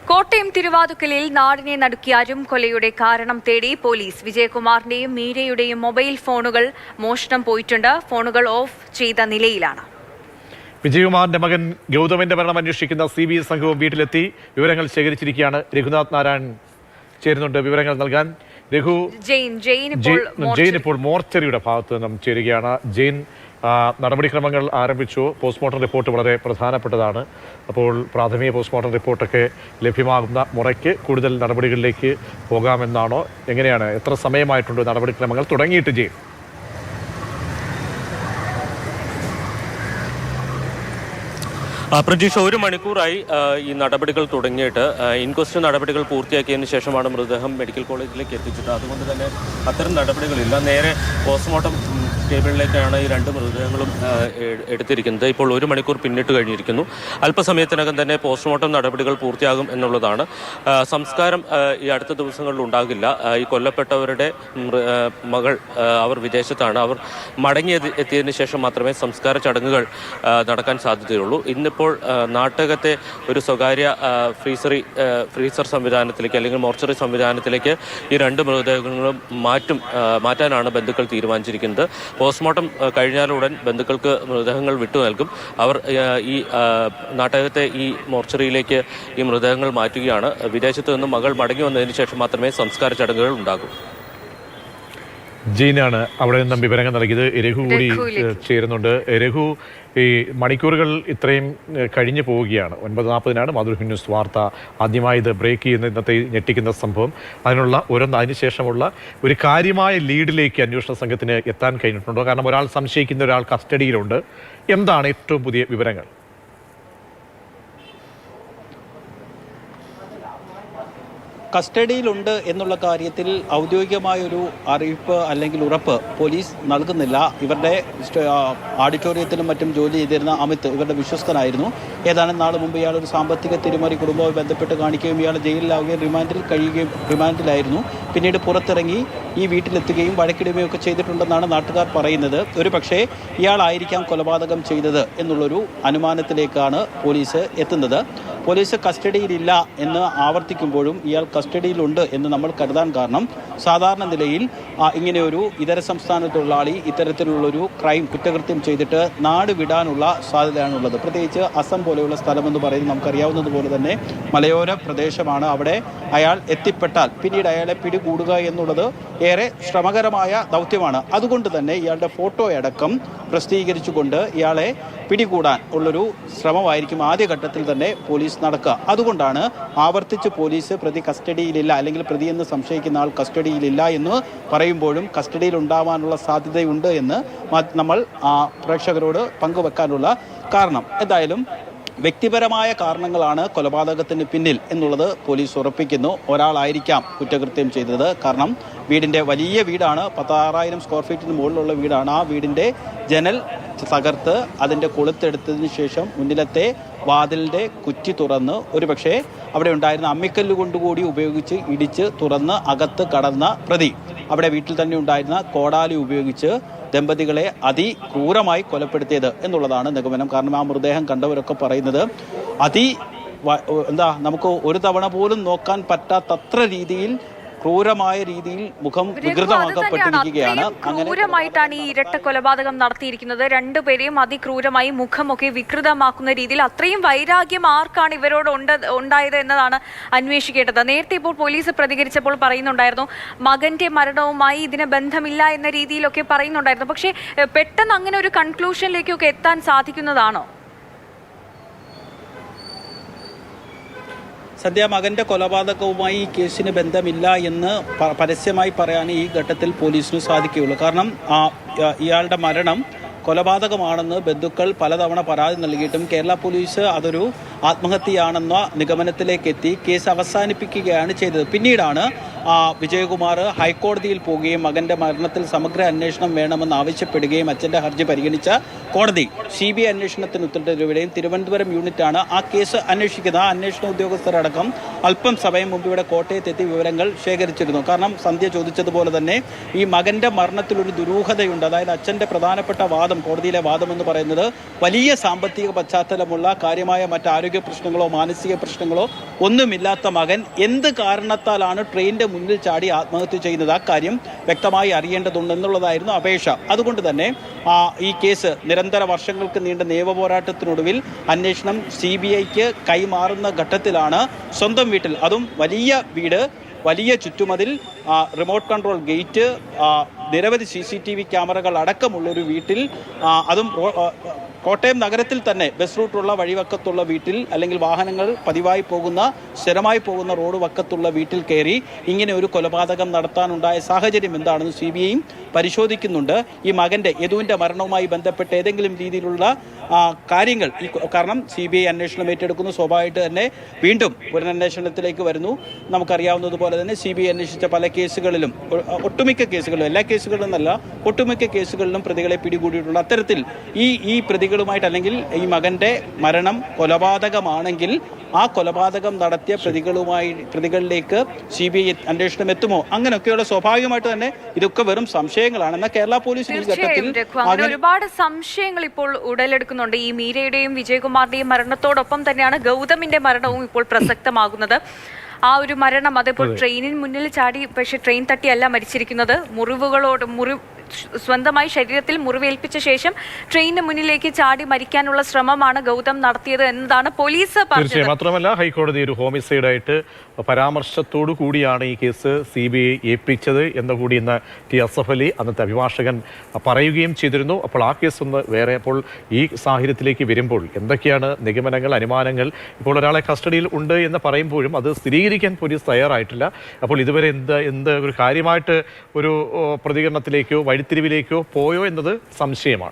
കോട്ടയം തിരുവാതുക്കലിൽ നാടിനെ നടുക്കിയ അരുംകൊലയുടെ കാരണം തേടി പോലീസ്. വിജയകുമാറിന്റെയും മീരയുടെയും മൊബൈൽ ഫോണുകൾ മോഷണം പോയിട്ടുണ്ട്. ഫോണുകൾ ഓഫ് ചെയ്ത നിലയിലാണ്. വിജയകുമാറിന്റെ മകൻ ഗൗതമിന്റെ മരണം അന്വേഷിക്കുന്ന CBI സംഘവും വീട്ടിലെത്തി വിവരങ്ങൾ ശേഖരിച്ചിരിക്കുകയാണ്. രഘുനാഥ് നാരായൺ ചേരുന്നുണ്ട് വിവരങ്ങൾ നൽകാൻ. രഘു, ജെയിൻ ഇപ്പോൾ മോർച്ചറിയുടെ ഭാഗത്ത് നിന്നും ചേരുകയാണ്. ജെയിൻ, നടപടിക്രമങ്ങൾ ആരംഭിച്ചു. പോസ്റ്റ്മോർട്ടം റിപ്പോർട്ട് വളരെ പ്രധാനപ്പെട്ടതാണ്. അപ്പോൾ പ്രാഥമിക പോസ്റ്റ്മോർട്ടം റിപ്പോർട്ടൊക്കെ ലഭ്യമാകുന്ന മുറയ്ക്ക് കൂടുതൽ നടപടികളിലേക്ക് പോകാമെന്നാണോ? എങ്ങനെയാണ്? എത്ര സമയമായിട്ടുണ്ട് നടപടിക്രമങ്ങൾ തുടങ്ങിയിട്ട് ജെയിൻ? പ്രതീക്ഷ 1 മണിക്കൂറായി ഈ നടപടികൾ തുടങ്ങിയിട്ട്. ഇൻക്വസ്റ്റ് നടപടികൾ പൂർത്തിയാക്കിയതിന് ശേഷമാണ് മൃതദേഹം മെഡിക്കൽ കോളേജിലേക്ക് എത്തിച്ചത്. അതുകൊണ്ട് തന്നെ അത്തരം നടപടികളില്ല. നേരെ പോസ്റ്റ്മോർട്ടം ടേബിളിലേക്കാണ് ഈ 2 മൃതദേഹങ്ങളും എടുത്തിരിക്കുന്നത്. ഇപ്പോൾ 1 മണിക്കൂർ പിന്നിട്ട് കഴിഞ്ഞിരിക്കുന്നു. അല്പസമയത്തിനകം തന്നെ പോസ്റ്റ്മോർട്ടം നടപടികൾ പൂർത്തിയാകും എന്നുള്ളതാണ്. സംസ്കാരം ഈ അടുത്ത ദിവസങ്ങളിൽ ഉണ്ടാകില്ല. ഈ കൊല്ലപ്പെട്ടവരുടെ മകൾ അവർ വിദേശത്താണ്. അവർ എത്തിയതിന് ശേഷം മാത്രമേ സംസ്കാര ചടങ്ങുകൾ നടക്കാൻ സാധ്യതയുള്ളൂ. ഇന്നിപ്പോൾ നാട്ടകത്തെ ഒരു സ്വകാര്യ ഫ്രീസർ സംവിധാനത്തിലേക്ക് അല്ലെങ്കിൽ മോർച്ചറി സംവിധാനത്തിലേക്ക് ഈ 2 മൃതദേഹങ്ങളും മാറ്റാനാണ് ബന്ധുക്കൾ തീരുമാനിച്ചിരിക്കുന്നത്. പോസ്റ്റ്മോർട്ടം കഴിഞ്ഞാലുടൻ ബന്ധുക്കൾക്ക് മൃതദേഹങ്ങൾ വിട്ടു നൽകും. അവർ ഈ നാട്ടകത്തെ ഈ മോർച്ചറിയിലേക്ക് ഈ മൃതദേഹങ്ങൾ മാറ്റുകയാണ്. വിദേശത്ത് നിന്നും മകൾ മടങ്ങി വന്നതിന് ശേഷം മാത്രമേ സംസ്കാര ചടങ്ങുകൾ ഉണ്ടാകൂ. ജീനാണ് അവിടെ നിന്നും വിവരങ്ങൾ നൽകിയത്. രഘു കൂടി ചേരുന്നുണ്ട്. രഘു, ഈ മണിക്കൂറുകൾ ഇത്രയും കഴിഞ്ഞു പോവുകയാണ്. 9:40 മാതൃഭൂമി ന്യൂസ് വാർത്ത ആദ്യമായി ഇത് ബ്രേക്ക് ചെയ്യുന്ന ഇന്നത്തെ ഞെട്ടിക്കുന്ന സംഭവം. അതിനുശേഷമുള്ള ഒരു കാര്യമായ ലീഡിലേക്ക് അന്വേഷണ സംഘത്തിന് എത്താൻ കഴിഞ്ഞിട്ടുണ്ടോ? കാരണം ഒരാൾ സംശയിക്കുന്ന ഒരാൾ കസ്റ്റഡിയിലുണ്ട്. എന്താണ് ഏറ്റവും പുതിയ വിവരങ്ങൾ? കസ്റ്റഡിയിലുണ്ട് എന്നുള്ള കാര്യത്തിൽ ഔദ്യോഗികമായൊരു അറിയിപ്പ് അല്ലെങ്കിൽ ഉറപ്പ് പോലീസ് നൽകുന്നില്ല. ഇവരുടെ ഓഡിറ്റോറിയത്തിലും മറ്റും ജോലി ചെയ്തിരുന്ന അമിത് ഇവരുടെ വിശ്വസ്തനായിരുന്നു. ഏതാനും നാൾ മുമ്പ് ഇയാൾ ഒരു സാമ്പത്തിക തിരിമറി കുടുംബവുമായി ബന്ധപ്പെട്ട് കാണിക്കുകയും ഇയാൾ ജയിലിലാവുകയും റിമാൻഡിലായിരുന്നു. പിന്നീട് പുറത്തിറങ്ങി ഈ വീട്ടിലെത്തുകയും വഴക്കിടുകയും ഒക്കെ ചെയ്തിട്ടുണ്ടെന്നാണ് നാട്ടുകാർ പറയുന്നത്. ഒരു പക്ഷേ ഇയാളായിരിക്കാം കൊലപാതകം ചെയ്തത് എന്നുള്ളൊരു അനുമാനത്തിലേക്കാണ് പോലീസ് എത്തുന്നത്. പോലീസ് കസ്റ്റഡിയിലില്ല എന്ന് ആവർത്തിക്കുമ്പോഴും ഇയാൾ കസ്റ്റഡിയിലുണ്ട് എന്ന് നമ്മൾ കരുതാൻ കാരണം, സാധാരണ നിലയിൽ ഇങ്ങനെയൊരു ഇതര സംസ്ഥാന തൊഴിലാളി ഇത്തരത്തിലുള്ളൊരു കുറ്റകൃത്യം ചെയ്തിട്ട് നാട് വിടാനുള്ള സാധ്യതയാണുള്ളത്. പ്രത്യേകിച്ച് അസം പോലെയുള്ള സ്ഥലമെന്ന് പറയുന്നത് നമുക്കറിയാവുന്നതുപോലെ തന്നെ മലയോര പ്രദേശമാണ്. അവിടെ അയാൾ എത്തിപ്പെട്ടാൽ പിന്നീട് അയാളെ പിടികൂടുക എന്നുള്ളത് ഏറെ ശ്രമകരമായ ദൗത്യമാണ്. അതുകൊണ്ട് തന്നെ ഇയാളുടെ ഫോട്ടോയടക്കം പ്രസിദ്ധീകരിച്ചുകൊണ്ട് ഇയാളെ പിടികൂടാൻ ഉള്ളൊരു ശ്രമമായിരിക്കും ആദ്യഘട്ടത്തിൽ തന്നെ പോലീസ് നടക്കുക. അതുകൊണ്ടാണ് ആവർത്തിച്ച് പോലീസ് പ്രതി കസ്റ്റഡിയിലില്ല അല്ലെങ്കിൽ പ്രതിയെന്ന് സംശയിക്കുന്ന ആൾ കസ്റ്റഡിയിലില്ല എന്ന് പറയുമ്പോഴും കസ്റ്റഡിയിൽ ഉണ്ടാവാനുള്ള സാധ്യതയുണ്ട് എന്ന് നമ്മൾ പ്രേക്ഷകരോട് പങ്കുവെക്കാനുള്ള കാരണം. എന്തായാലും വ്യക്തിപരമായ കാരണങ്ങളാണ് കൊലപാതകത്തിന് പിന്നിൽ എന്നുള്ളത് പോലീസ് ഉറപ്പിക്കുന്നു. ഒരാളായിരിക്കാം കുറ്റകൃത്യം ചെയ്തത്. കാരണം വീടിൻ്റെ വലിയ വീടാണ്, 16,000 സ്ക്വയർ ഫീറ്റിന് മുകളിലുള്ള വീടാണ്. ആ വീടിൻ്റെ ജനൽ തകർത്ത് അതിൻ്റെ കൊളുത്തെടുത്തതിന് ശേഷം മുന്നിലത്തെ വാതിലിൻ്റെ കുറ്റി തുറന്ന് ഒരുപക്ഷെ അവിടെ ഉണ്ടായിരുന്ന അമ്മിക്കല്ല് കൊണ്ടുകൂടി ഉപയോഗിച്ച് ഇടിച്ച് തുറന്ന് അകത്ത് കടന്ന പ്രതി അവിടെ വീട്ടിൽ തന്നെ ഉണ്ടായിരുന്ന കോടാലി ഉപയോഗിച്ച് ദമ്പതികളെ അതിക്രൂരമായി കൊലപ്പെടുത്തിയത് എന്നുള്ളതാണ് നിഗമനം. കാരണം ആ മൃതദേഹം കണ്ടവരൊക്കെ പറയുന്നത് നമുക്ക് ഒരു തവണ പോലും നോക്കാൻ പറ്റാത്തത്ര രീതിയിൽ ക്രൂരമായ രീതിയിൽ മുഖം വികൃതമാക്കപ്പെട്ടിരിക്കുകയാണ്. ക്രൂരമായിട്ടാണ് ഈ ഇരട്ട കൊലപാതകം നടത്തിയിരിക്കുന്നത്. 2 പേരെയും അതിക്രൂരമായി മുഖമൊക്കെ വികൃതമാക്കുന്ന രീതിയിൽ. അത്രയും വൈരാഗ്യം ആർക്കാണ് ഇവരോട് ഉണ്ടായത് എന്നതാണ് അന്വേഷിക്കേണ്ടത്. നേരത്തെ ഇപ്പോൾ പോലീസ് പ്രതികരിച്ചപ്പോൾ പറയുന്നുണ്ടായിരുന്നു മകന്റെ മരണവുമായി ഇതിന് ബന്ധമില്ല എന്ന രീതിയിലൊക്കെ പറയുന്നുണ്ടായിരുന്നു. പക്ഷേ പെട്ടെന്ന് അങ്ങനെ ഒരു കൺക്ലൂഷനിലേക്കൊക്കെ എത്താൻ സാധിക്കുന്നതാണോ? സദ്യ, മകൻ്റെ കൊലപാതകവുമായി ഈ കേസിന് ബന്ധമില്ല എന്ന് പരസ്യമായി പറയാൻ ഈ ഘട്ടത്തിൽ പോലീസിന് സാധിക്കുകയുള്ളൂ. കാരണം ഇയാളുടെ മരണം കൊലപാതകമാണെന്ന് ബന്ധുക്കൾ പലതവണ പരാതി നൽകിയിട്ടും കേരള പോലീസ് അതൊരു ആത്മഹത്യയാണെന്ന നിഗമനത്തിലേക്ക് എത്തി കേസ് അവസാനിപ്പിക്കുകയാണ് ചെയ്തത്. പിന്നീടാണ് വിജയകുമാർ ഹൈക്കോടതിയിൽ പോവുകയും മകൻ്റെ മരണത്തിൽ സമഗ്ര അന്വേഷണം വേണമെന്ന് ആവശ്യപ്പെടുകയും അച്ഛൻ്റെ ഹർജി പരിഗണിച്ച കോടതി CBI അന്വേഷണത്തിന് ഉത്തരവിടുകയും തിരുവനന്തപുരം യൂണിറ്റാണ് ആ കേസ് അന്വേഷിക്കുന്നത്. ആ അന്വേഷണ ഉദ്യോഗസ്ഥരടക്കം അല്പം സമയം മുമ്പ് ഇവിടെ കോട്ടയത്തെത്തി വിവരങ്ങൾ ശേഖരിച്ചിരുന്നു. കാരണം സന്ധ്യ ചോദിച്ചതുപോലെ തന്നെ ഈ മകൻ്റെ മരണത്തിലൊരു ദുരൂഹതയുണ്ട്. അതായത് അച്ഛൻ്റെ പ്രധാനപ്പെട്ട വാദം, കോടതിയിലെ വാദം എന്ന് പറയുന്നത് വലിയ സാമ്പത്തിക പശ്ചാത്തലമുള്ള കാര്യമായ മറ്റ് ആരോഗ്യ പ്രശ്നങ്ങളോ മാനസിക പ്രശ്നങ്ങളോ ഒന്നുമില്ലാത്ത മകൻ എന്ത് കാരണത്താലാണ് ട്രെയിനിൻ്റെ മുന്നിൽ ചാടി ആത്മഹത്യ ചെയ്യുന്നത്, ആ കാര്യം വ്യക്തമായി അറിയേണ്ടതുണ്ടെന്നുള്ളതായിരുന്നു അപേക്ഷ. അതുകൊണ്ട് തന്നെ ഈ കേസ് നിരന്തര വർഷങ്ങൾക്ക് നീണ്ട നിയമ പോരാട്ടത്തിനൊടുവിൽ അന്വേഷണം CBIക്ക് കൈമാറുന്ന ഘട്ടത്തിലാണ് സ്വന്തം വീട്ടിൽ, അതും വലിയ വീട്, വലിയ ചുറ്റുമതിൽ, റിമോട്ട് കൺട്രോൾ ഗേറ്റ്, നിരവധി CCTV ക്യാമറകൾ അടക്കമുള്ളൊരു വീട്ടിൽ, അതും കോട്ടയം നഗരത്തിൽ തന്നെ ബസ് റൂട്ടുള്ള വഴിവക്കത്തുള്ള വീട്ടിൽ, അല്ലെങ്കിൽ വാഹനങ്ങൾ പതിവായി പോകുന്ന സ്ഥിരമായി പോകുന്ന റോഡ് വക്കത്തുള്ള വീട്ടിൽ കയറി ഇങ്ങനെ ഒരു കൊലപാതകം നടത്താനുണ്ടായ സാഹചര്യം എന്താണെന്ന് CBIയും പരിശോധിക്കുന്നുണ്ട്. ഈ മകൻ്റെ യദുവിൻ്റെ മരണവുമായി ബന്ധപ്പെട്ട് ഏതെങ്കിലും രീതിയിലുള്ള കാര്യങ്ങൾ കാരണം CBI അന്വേഷണം ഏറ്റെടുക്കുന്നു, സ്വാഭാവികമായിട്ട് തന്നെ വീണ്ടും പുനരന്വേഷണത്തിലേക്ക് വരുന്നു. നമുക്കറിയാവുന്നതുപോലെ തന്നെ CBI അന്വേഷിച്ച പല കേസുകളിലും, ഒട്ടുമിക്ക കേസുകളിലും, എല്ലാ കേസുകളിലും എന്നല്ല, ഒട്ടുമിക്ക കേസുകളിലും പ്രതികളെ പിടികൂടിയിട്ടുള്ള അത്തരത്തിൽ ഈ പ്രതികളുമായിട്ട്, അല്ലെങ്കിൽ ഈ മകൻ്റെ മരണം കൊലപാതകമാണെങ്കിൽ ആ കൊലപാതകം നടത്തിയ പ്രതികളിലേക്ക് CBI അന്വേഷണം എത്തുമോ, അങ്ങനെയൊക്കെയുള്ള സ്വാഭാവികമായിട്ട് തന്നെ ഇതൊക്കെ വെറും സംശയങ്ങളാണ്. എന്നാൽ കേരള പോലീസ് ഈ ഘട്ടത്തിൽ ഒരുപാട് സംശയങ്ങൾ ഇപ്പോൾ ഉടലെടുക്കുന്നുണ്ട്. ഈ മീരയുടെയും വിജയകുമാറിന്റെയും മരണത്തോടൊപ്പം തന്നെയാണ് ഗൗതമിന്റെ മരണവും ഇപ്പോൾ പ്രസക്തമാകുന്നത്. ആ ഒരു മരണം അതിപ്പോൾ ട്രെയിനിന് മുന്നിൽ ചാടി, പക്ഷെ ട്രെയിൻ തട്ടിയല്ല മരിച്ചിരിക്കുന്നത്, സ്വന്തമായി ശരീരത്തിൽ മുറിവേൽപ്പിച്ച ശേഷം ട്രെയിനിന് മുന്നിലേക്ക് ചാടി മരിക്കാനുള്ള ശ്രമമാണ് ഗൗതം നടത്തിയത് എന്നതാണ് പോലീസ് പറഞ്ഞത്. മാത്രമല്ല ഹൈക്കോടതി ഒരു ഹോമിസൈഡായിട്ട് പരാമർശത്തോടു കൂടിയാണ് ഈ കേസ് CBI ഏൽപ്പിച്ചത് എന്ന് കൂടി ഇന്ന് TSF അലി അന്നത്തെ അഭിഭാഷകൻ പറയുകയും ചെയ്തിരുന്നു. അപ്പോൾ ആ കേസ് ഒന്ന് വേറെ, അപ്പോൾ ഈ സാഹചര്യത്തിലേക്ക് വരുമ്പോൾ എന്തൊക്കെയാണ് നിഗമനങ്ങൾ, അനുമാനങ്ങൾ? ഇപ്പോൾ ഒരാളെ കസ്റ്റഡിയിൽ ഉണ്ട് എന്ന് പറയുമ്പോഴും അത് സ്ഥിരീകരിക്കാൻ പോലീസ് തയ്യാറായിട്ടില്ല. അപ്പോൾ ഇതുവരെ എന്ത് ഒരു കാര്യമായിട്ട് ഒരു പ്രതികരണത്തിലേക്കോ വഴിത്തിരിവിലേക്കോ പോയോ എന്നത് സംശയമാണ്.